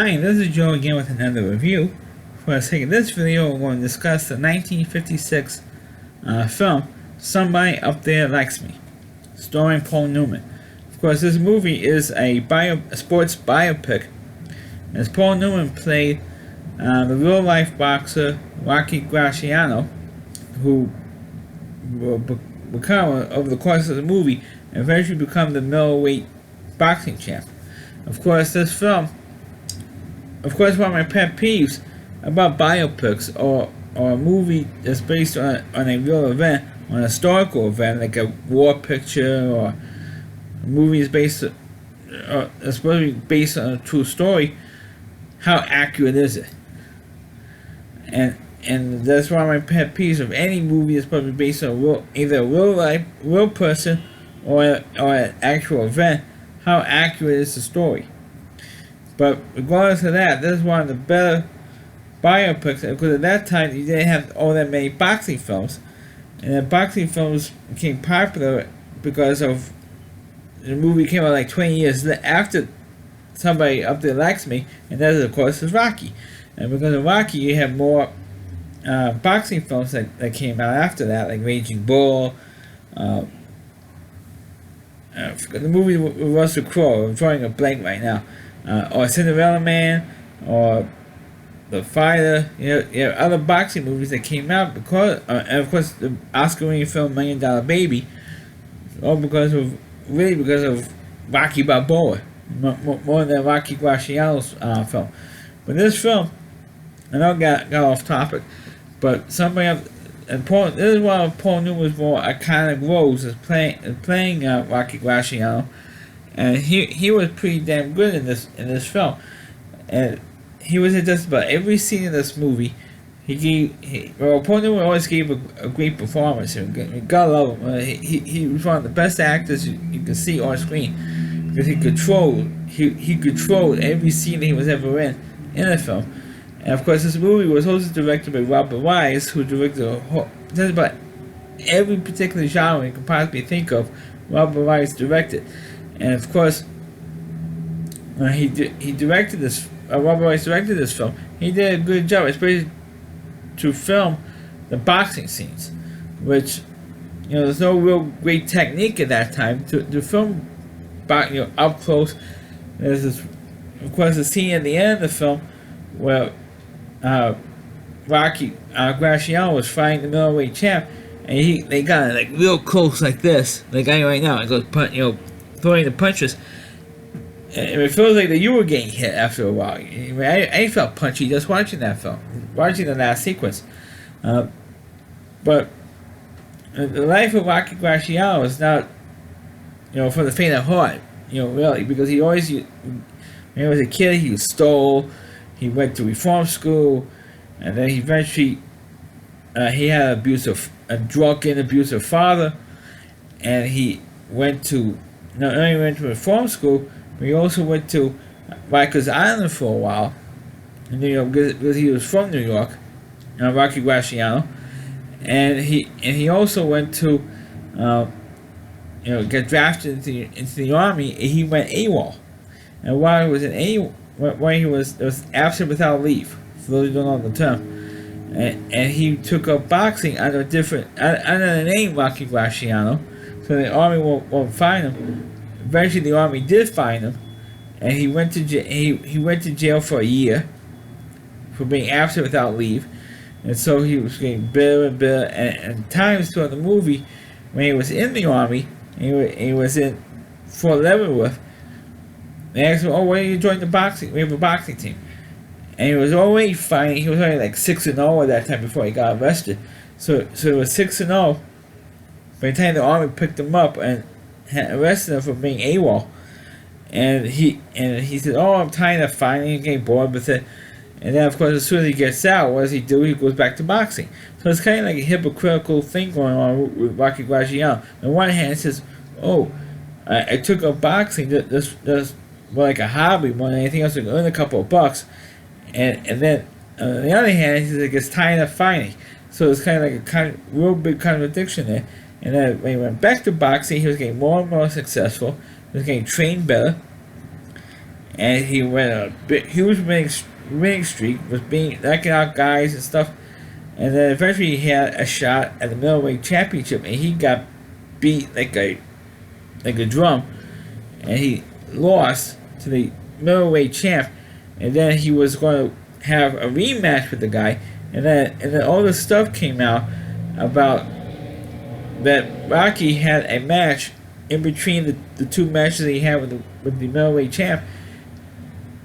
Hi, this is Joe again with another review. For the sake of this video, we're going to discuss the 1956 film Somebody Up There Likes Me, starring Paul Newman. Of course, this movie is a sports biopic, as Paul Newman played the real-life boxer Rocky Graziano, who will become, over the course of the movie, eventually become the middleweight boxing champ. Of course, one of my pet peeves about biopics or a movie that's based on a real event, on a historical event, like a war picture or a movie is based that's supposed to be based on a true story. How accurate is it? And that's one of my pet peeves of any movie that's supposed to be based on either a real person or an actual event. How accurate is the story? But regardless of that, this is one of the better biopics, because at that time you didn't have all that many boxing films, and the boxing films became popular because of the movie came out like 20 years after Somebody Up There Likes Me, and that of course is Rocky. And because of Rocky, you have more boxing films that came out after that, like Raging Bull, the movie with Russell Crowe. I'm drawing a blank right now. Or Cinderella Man, or The Fighter. You know, other boxing movies that came out because, and of course the Oscar-winning film $1 Million Baby, all because of Rocky Balboa, more than Rocky Graziano's film. But this film, I know got off topic, but this is one of Paul Newman's more iconic roles as playing Rocky Graziano. And he was pretty damn good in this film, and he was in just about every scene in this movie. Paul Newman always gave a great performance. God love him. He was one of the best actors you can see on screen, because he controlled every scene he was ever in the film. And of course, this movie was also directed by Robert Wise, who directed just about every particular genre you can possibly think of. Robert Wise directed. And of course, he directed this. Robert Wise directed this film. He did a good job, especially to film the boxing scenes, which, there's no real great technique at that time to film, up close. There's this, of course, the scene at the end of the film where Rocky Graziano was fighting the middleweight champ, and they got like real close like this, like I right now. It goes, throwing the punches, and it feels like that you were getting hit after a while. I felt punchy just watching that film, watching the last sequence. But the life of Rocky Graziano is not, for the faint of heart. Really, because he always, when he was a kid, he stole. He went to reform school, and then he eventually he had a drunken, abusive father, and he went to. Not only went to reform school, but he also went to Rikers Island for a while in New York, because he was from New York, Rocky Graziano, and he also went to, get drafted into the army. And he went AWOL, and while he was when he was absent without leave, for those who don't know the term, and he took up boxing under the name Rocky Graziano. So the army won't find him. Eventually, the army did find him, and he went to jail for a year for being absent without leave. And so he was getting bitter and bitter. And times throughout the movie, when he was in the army, he was in Fort Leavenworth, they asked him, "Oh, why did you join the boxing? We have a boxing team." And he was already fighting. He was only like 6-0 at that time before he got arrested. So it was 6-0. By the time the army picked him up and had arrested him for being AWOL, and he said, "Oh, I'm tired of fighting," and getting bored with it. And then, of course, as soon as he gets out, what does he do? He goes back to boxing. So it's kind of like a hypocritical thing going on with Rocky Graziano. On one hand, he says, "Oh, I took up boxing just more like a hobby more than anything else, to earn a couple of bucks," and then on the other hand, he says he gets tired of fighting. So it's kind of like a real big contradiction there. And then when he went back to boxing, he was getting more and more successful. He was getting trained better. and he went a big, huge winning streak, was knocking out guys and stuff, and then eventually he had a shot at the middleweight championship, and he got beat like a drum, and he lost to the middleweight champ, and then he was going to have a rematch with the guy, and then all this stuff came out about that Rocky had a match in between the two matches that he had with the middleweight champ,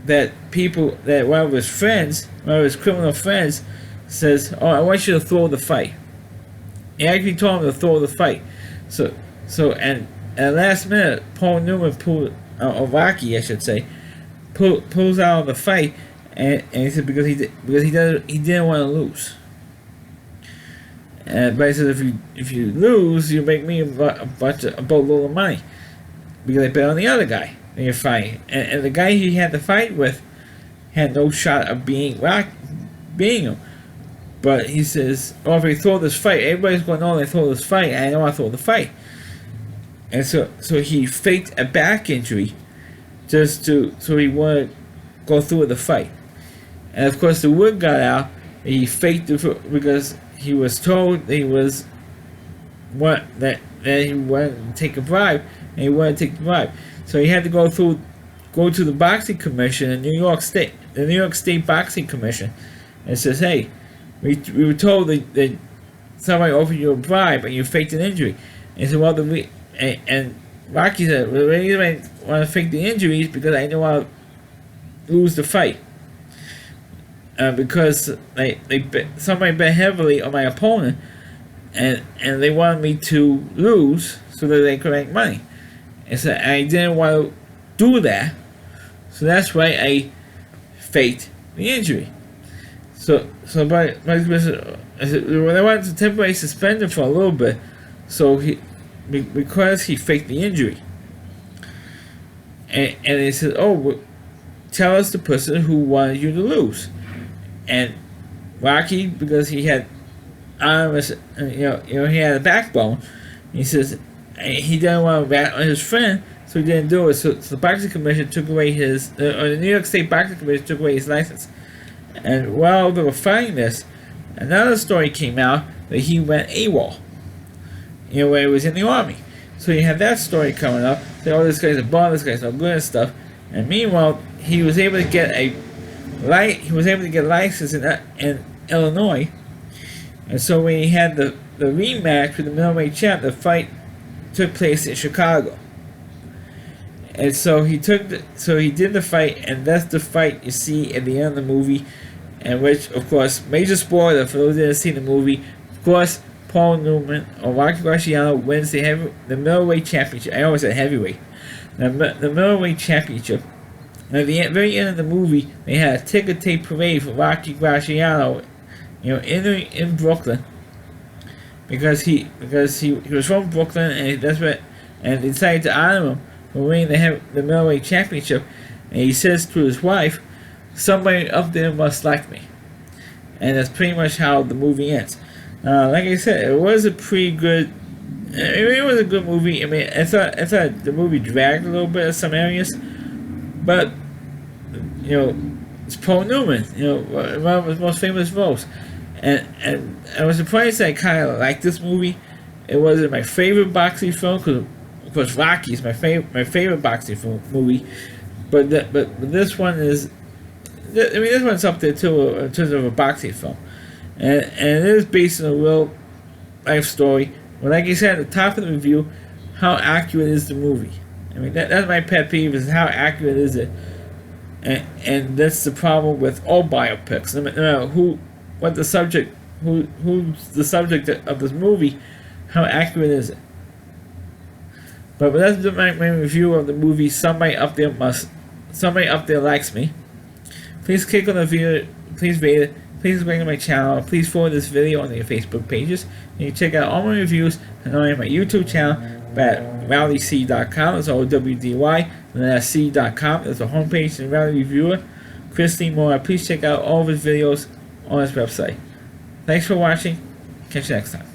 that one of his friends, one of his criminal friends, says, "Oh, I want you to throw the fight." He actually told him to throw the fight. So and at the last minute, Paul Newman or Rocky, I should say, pulls out of the fight, and he said because he didn't want to lose. But he said if you lose, you make me a boatload of money because I bet on the other guy in your fight, and the guy he had the fight with had no shot of being him. But he says, "Oh, if we throw this fight, everybody's going on. They throw this fight, and I don't want to throw the fight." And so he faked a back injury, so he wouldn't go through with the fight. And of course, the word got out that he faked it because he was told that he was that he wanted to take a bribe, and he wanted to take the bribe. So he had to go to the boxing commission in New York State, the New York State Boxing Commission, and says, "Hey, we were told that somebody offered you a bribe and you faked an injury." And so and Rocky said, "Well, the reason I want to fake the injuries because I don't want to lose the fight. Because somebody bet heavily on my opponent, and they wanted me to lose so that they could make money. And so I didn't want to do that, so that's why I faked the injury." So when I wanted to temporarily suspend him for a little bit, because he faked the injury, and they said, "Oh, well, tell us the person who wanted you to lose." And Rocky, because he had arms, he had a backbone, he says he didn't want to rat on his friend, so he didn't do it. So the boxing commission took away the New York State Boxing Commission took away his license. And while they were fighting this, another story came out that he went AWOL. When he was in the army. So you had that story coming up. Say, "Oh, this guy's a bum, this guy's no good and stuff." And meanwhile, he was able to get a license in Illinois. And so when he had the rematch with the middleweight champ, the fight took place in Chicago. And so he did the fight, and that's the fight you see at the end of the movie, and which, of course, major spoiler for those that didn't see the movie, of course, Paul Newman or Rocky Graziano wins the middleweight championship. I always said heavyweight. The middleweight championship. And at the very end of the movie, they had a ticker tape parade for Rocky Graziano, in Brooklyn, because he was from Brooklyn, and they decided to honor him for winning the middleweight championship. And he says to his wife, "Somebody up there must like me," and that's pretty much how the movie ends. Like I said, it was a pretty good. It was a good movie. I mean, I thought the movie dragged a little bit in some areas, but it's Paul Newman. One of his most famous roles, and I was surprised that I kind of liked this movie. It wasn't my favorite boxing film because, of course, Rocky is my favorite boxing movie, but this one is. I mean, this one's up there too in terms of a boxing film. And it is based on a real life story. But like I said at the top of the review, how accurate is the movie? I mean, that's my pet peeve, is how accurate is it? And that's the problem with all biopics. No matter who's the subject of this movie, how accurate is it? But that's my review of the movie. Somebody up there likes me. Please click on the video. Please rate it. Please subscribe to my channel. Please forward this video on your Facebook pages. You can check out all my reviews and on my YouTube channel at rowdyc.com. That's OWDY. And that's c.com. That's the homepage and Rowdy Reviewer. Chris Lee Moore. Please check out all of his videos on his website. Thanks for watching. Catch you next time.